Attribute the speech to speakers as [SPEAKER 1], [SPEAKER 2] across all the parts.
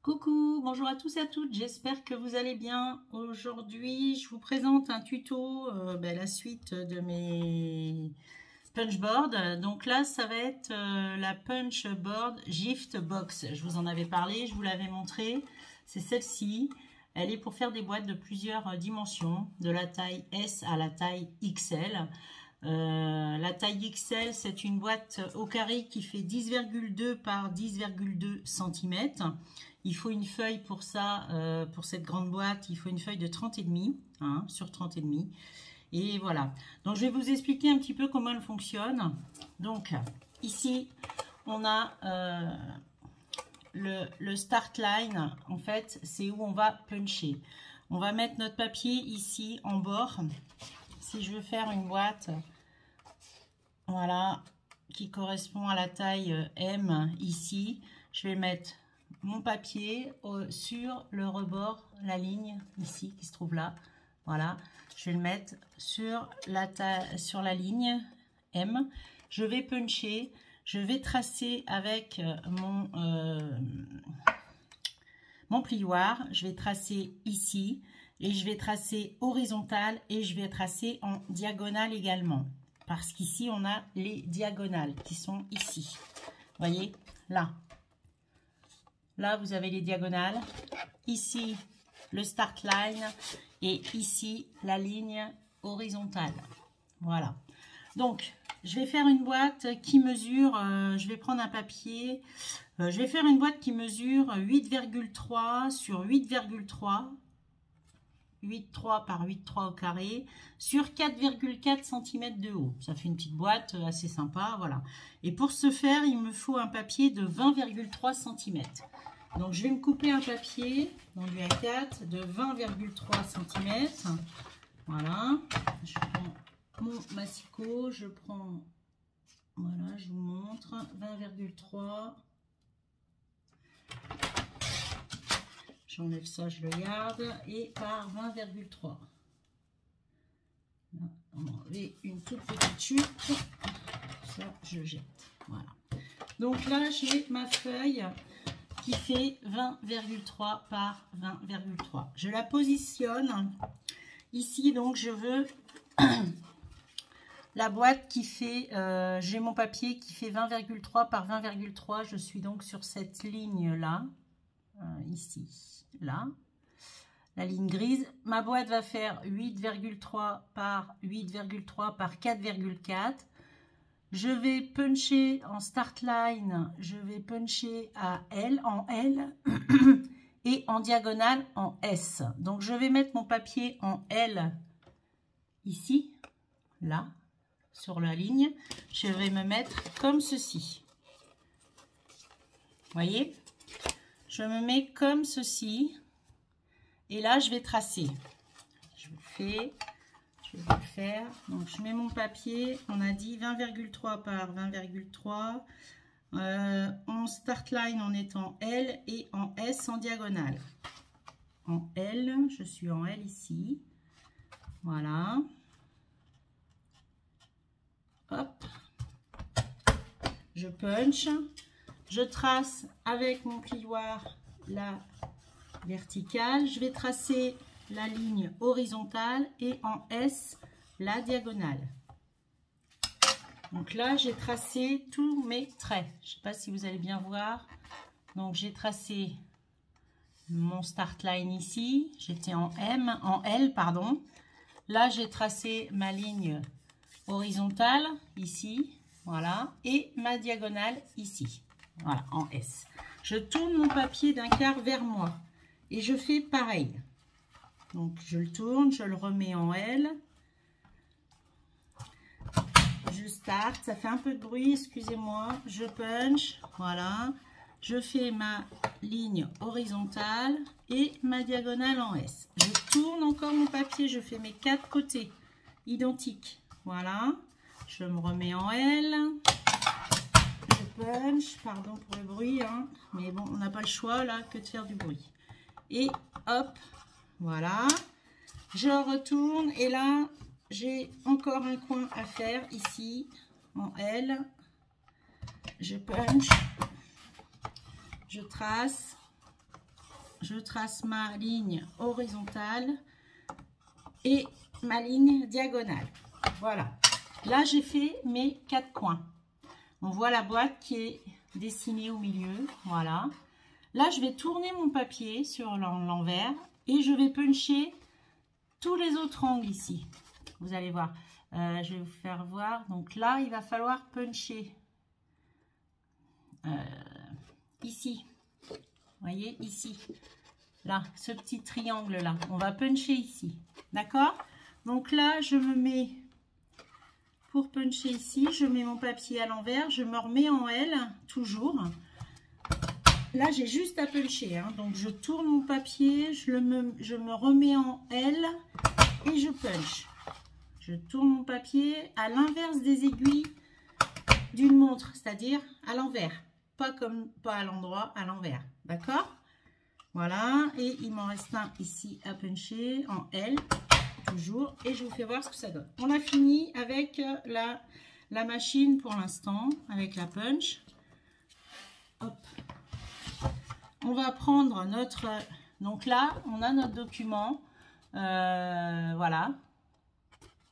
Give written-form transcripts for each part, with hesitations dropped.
[SPEAKER 1] Coucou, bonjour à tous et à toutes, j'espère que vous allez bien. Aujourd'hui, je vous présente un tuto, la suite de mes punchboards. Donc là, ça va être la punchboard Gift Box. Je vous en avais parlé, je vous l'avais montré. C'est celle-ci. Elle est pour faire des boîtes de plusieurs dimensions, de la taille S à la taille XL. La taille XL, c'est une boîte au carré qui fait 10,2 par 10,2 cm. Il faut une feuille pour ça, pour cette grande boîte, il faut une feuille de 30,5 sur 30,5. Et voilà. Donc je vais vous expliquer un petit peu comment elle fonctionne. Donc ici, on a le start line. En fait, c'est où on va puncher. On va mettre notre papier ici en bord. Si je veux faire une boîte, voilà, qui correspond à la taille M ici, je vais mettre mon papier sur le rebord, la ligne ici qui se trouve là. Voilà, je vais le mettre sur la ligne M. Je vais puncher, je vais tracer avec mon plioir. Je vais tracer ici et je vais tracer horizontal et je vais tracer en diagonale également. Parce qu'ici, on a les diagonales qui sont ici. Vous voyez, là. Là, vous avez les diagonales. Ici, le start line. Et ici, la ligne horizontale. Voilà. Donc, je vais faire une boîte qui mesure, je vais prendre un papier. Je vais faire une boîte qui mesure 8,3 sur 8,3. 8,3 par 8,3 au carré sur 4,4 cm de haut. Ça fait une petite boîte assez sympa, voilà. Et pour ce faire, il me faut un papier de 20,3 cm. Donc, je vais me couper un papier dans du A4 de 20,3 cm. Voilà. Je prends mon massicot, je prends, voilà, je vous montre, 20,3. J'enlève ça, je le garde. Et par 20,3. On va enlever une toute petite chute. Ça, je jette. Voilà. Donc là, j'ai ma feuille qui fait 20,3 par 20,3. Je la positionne ici. Donc, je veux la boîte qui fait... j'ai mon papier qui fait 20,3 par 20,3. Je suis donc sur cette ligne-là. Ici. Là, la ligne grise. Ma boîte va faire 8,3 par 8,3 par 4,4. Je vais puncher en start line, je vais puncher à L, en L et en diagonale en S. Donc, je vais mettre mon papier en L ici, là, sur la ligne. Je vais me mettre comme ceci. Vous voyez ? Je me mets comme ceci. Et là, je vais tracer. Je vais le faire. Donc, je mets mon papier. On a dit 20,3 par 20,3. En start line, on est en L et en S en diagonale. En L, je suis en L ici. Voilà. Hop. Je punch. Je trace avec mon plioir la verticale. Je vais tracer la ligne horizontale et en S, la diagonale. Donc là, j'ai tracé tous mes traits. Je ne sais pas si vous allez bien voir. Donc, j'ai tracé mon start line ici. J'étais en L, pardon. Là, j'ai tracé ma ligne horizontale ici. Voilà. Et ma diagonale ici. Voilà, en S. Je tourne mon papier d'un quart vers moi. Et je fais pareil. Donc, je le tourne, je le remets en L. Je start. Ça fait un peu de bruit, excusez-moi. Je punch. Voilà. Je fais ma ligne horizontale et ma diagonale en S. Je tourne encore mon papier. Je fais mes 4 côtés identiques. Voilà. Je me remets en L. Punch, pardon pour le bruit, hein, mais bon, on n'a pas le choix là que de faire du bruit. Et hop, voilà, je retourne et là, j'ai encore un coin à faire ici, en L. Je punch, je trace, je trace ma ligne horizontale et ma ligne diagonale. Voilà. Là, j'ai fait mes 4 coins. On voit la boîte qui est dessinée au milieu. Voilà. Là, je vais tourner mon papier sur l'envers et je vais puncher tous les autres angles ici. Vous allez voir. Je vais vous faire voir. Donc là, il va falloir puncher ici. Vous voyez, ici. Là, ce petit triangle là. On va puncher ici. D'accord? Donc là, je me mets... Pour puncher ici, je mets mon papier à l'envers, je me remets en L, toujours. Là, j'ai juste à puncher, hein. Donc je tourne mon papier, je me remets en L et je punch. Je tourne mon papier à l'inverse des aiguilles d'une montre, c'est-à-dire à l'envers. Pas à l'endroit, à l'envers. D'accord? Voilà, et il m'en reste un ici à puncher en L. Toujours, et je vous fais voir ce que ça donne. On a fini avec la machine pour l'instant, avec la punch. Hop. On va prendre notre... Donc là, on a notre document. Voilà.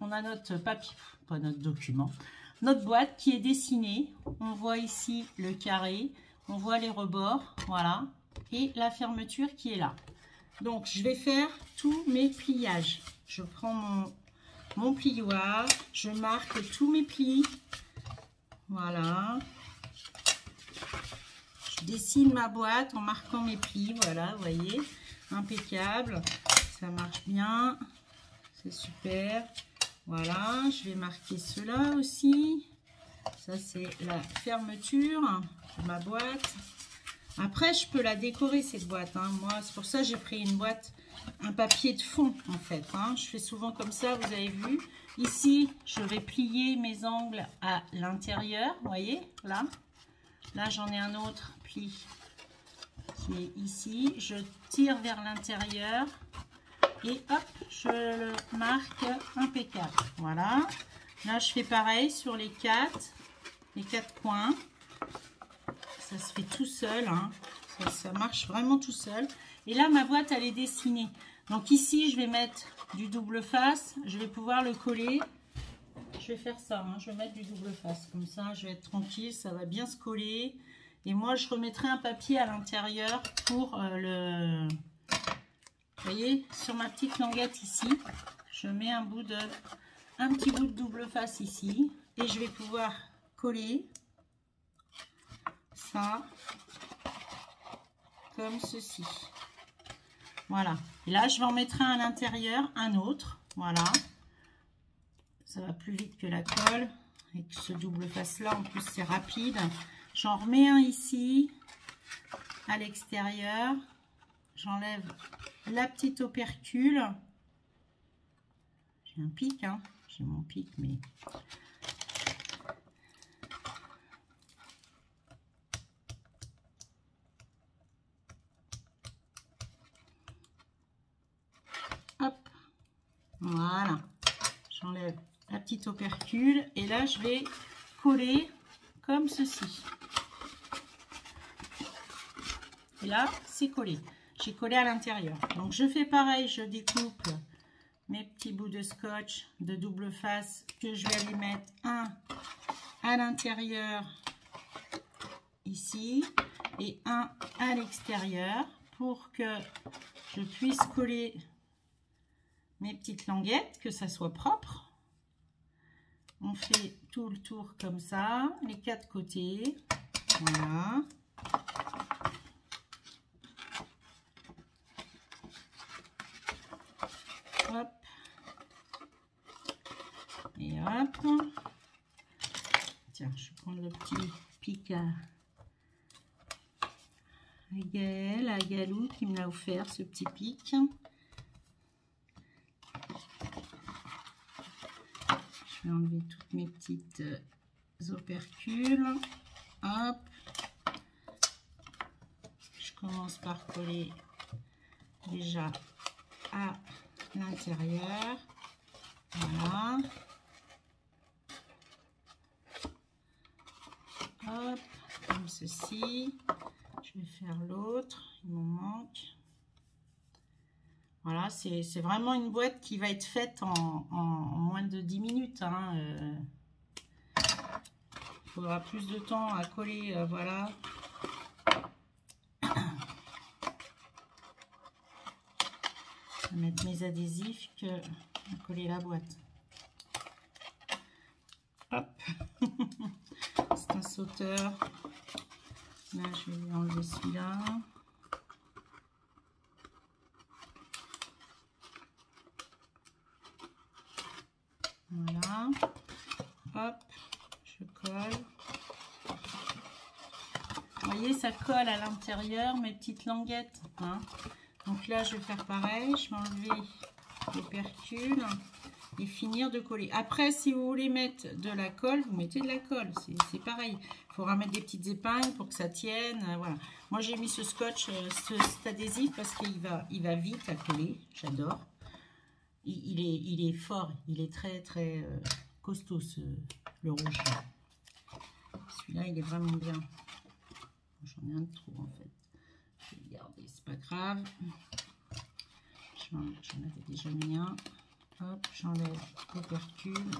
[SPEAKER 1] On a notre papier, pas notre document. Notre boîte qui est dessinée. On voit ici le carré. On voit les rebords. Voilà. Et la fermeture qui est là. Donc, je vais faire tous mes pliages. Je prends mon plioir, je marque tous mes plis. Voilà. Je dessine ma boîte en marquant mes plis. Voilà, vous voyez, impeccable. Ça marche bien. C'est super. Voilà, je vais marquer cela aussi. Ça, c'est la fermeture de ma boîte. Après, je peux la décorer, cette boîte, hein. Moi, c'est pour ça que j'ai pris une boîte, un papier de fond, en fait, hein. Je fais souvent comme ça, vous avez vu. Ici, je vais plier mes angles à l'intérieur, vous voyez, là. Là, j'en ai un autre pli qui est ici. Je tire vers l'intérieur et hop, je le marque impeccable. Voilà. Là, je fais pareil sur les quatre coins. Ça se fait tout seul, hein. Ça marche vraiment tout seul. Et là, ma boîte, elle est dessinée. Donc ici, je vais mettre du double face. Je vais pouvoir le coller. Je vais faire ça, hein. Je vais mettre du double face. Comme ça, je vais être tranquille. Ça va bien se coller. Et moi, je remettrai un papier à l'intérieur pour le... Vous voyez, sur ma petite languette ici, je mets un petit bout de double face ici. Et je vais pouvoir coller ça comme ceci. Voilà. Et là, je vais en mettre un à l'intérieur, un autre. Voilà. Ça va plus vite que la colle. Avec ce double face là, en plus, c'est rapide. J'en remets un ici, à l'extérieur. J'enlève la petite opercule. J'ai un pic, hein. J'ai mon pic, mais... Hop. Voilà. J'enlève la petite opercule. Et là, je vais coller comme ceci. Et là, c'est collé. J'ai collé à l'intérieur. Donc, je fais pareil. Je découpe mes petits bouts de scotch de double face que je vais aller mettre un à l'intérieur ici et un à l'extérieur pour que je puisse coller mes petites languettes, que ça soit propre. On fait tout le tour comme ça, les quatre côtés. Voilà. Hop. Et hop. Tiens, je vais prendre le petit pic à Gaël, à Galou qui me l'a offert, ce petit pic. Je vais enlever toutes mes petites opercules. Hop. Je commence par coller déjà à l'intérieur. Voilà. Hop, comme ceci. Je vais faire l'autre. Il m'en manque. Voilà, c'est vraiment une boîte qui va être faite en moins de 10 minutes. Hein, il faudra plus de temps à coller, voilà. Je vais mettre mes adhésifs que à coller la boîte. Hop. C'est un sauteur. Là, je vais lui enlever celui-là. Voilà. Hop. Je colle. Vous voyez, ça colle à l'intérieur, mes petites languettes. Hein. Donc là, je vais faire pareil. Je vais enlever l'opercule et finir de coller. Après, si vous voulez mettre de la colle, vous mettez de la colle. C'est pareil. Il faudra mettre des petites épingles pour que ça tienne. Voilà. Moi, j'ai mis ce scotch, cet adhésif parce qu'il va vite à coller. J'adore. Il est fort. Il est très, très costaud, le rouge. Celui-là, il est vraiment bien. J'en ai un de trop, en fait. Je vais le garder, c'est pas grave. J'en avais déjà mis un. Hop, j'enlève l'opercule.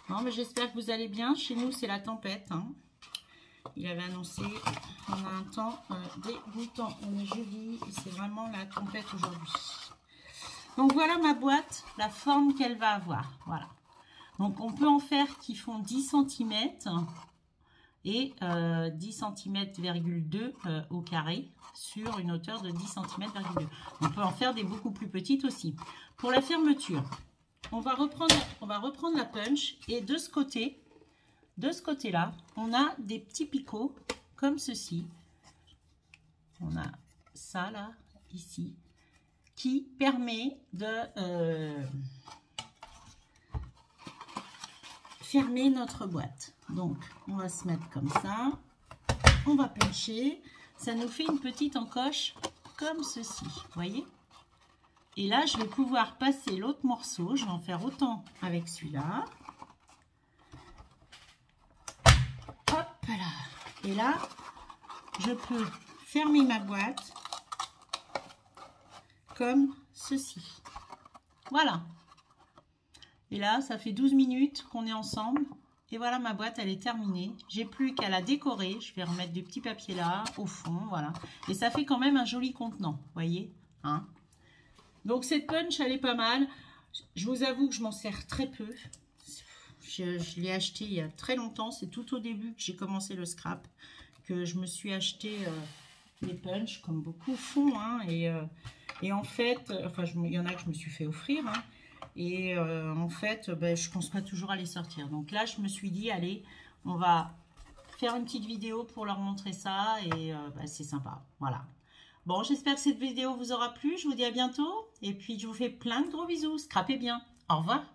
[SPEAKER 1] Bon, mais j'espère que vous allez bien. Chez nous, c'est la tempête. Hein. Il avait annoncé, on a un temps dégoûtant. On est jeudi et c'est vraiment la tempête aujourd'hui. Donc voilà ma boîte, la forme qu'elle va avoir. Voilà. Donc on peut en faire qui font 10 cm et 10 cm,2 au carré sur une hauteur de 10 cm,2. On peut en faire des beaucoup plus petites aussi. Pour la fermeture, on va reprendre la punch et de ce côté-là, on a des petits picots comme ceci. On a ça là, ici, qui permet de fermer notre boîte. Donc, on va se mettre comme ça. On va puncher. Ça nous fait une petite encoche comme ceci. Vous voyez? Et là, je vais pouvoir passer l'autre morceau. Je vais en faire autant avec celui-là. Hop là. Et là, je peux fermer ma boîte comme ceci. Voilà. Et là, ça fait 12 minutes qu'on est ensemble. Et voilà, ma boîte, elle est terminée. J'ai plus qu'à la décorer. Je vais remettre des petits papiers là, au fond, voilà. Et ça fait quand même un joli contenant, vous voyez, hein. Donc, cette punch, elle est pas mal. Je vous avoue que je m'en sers très peu. Je l'ai acheté il y a très longtemps. C'est tout au début que j'ai commencé le scrap, que je me suis acheté les punch, comme beaucoup font, hein. Et en fait, enfin, il y en a que je me suis fait offrir, hein. Et en fait, ben, je pense pas toujours à les sortir. Donc là, je me suis dit, allez, on va faire une petite vidéo pour leur montrer ça. Et ben, c'est sympa. Voilà. Bon, j'espère que cette vidéo vous aura plu. Je vous dis à bientôt. Et puis, je vous fais plein de gros bisous. Scrapez bien. Au revoir.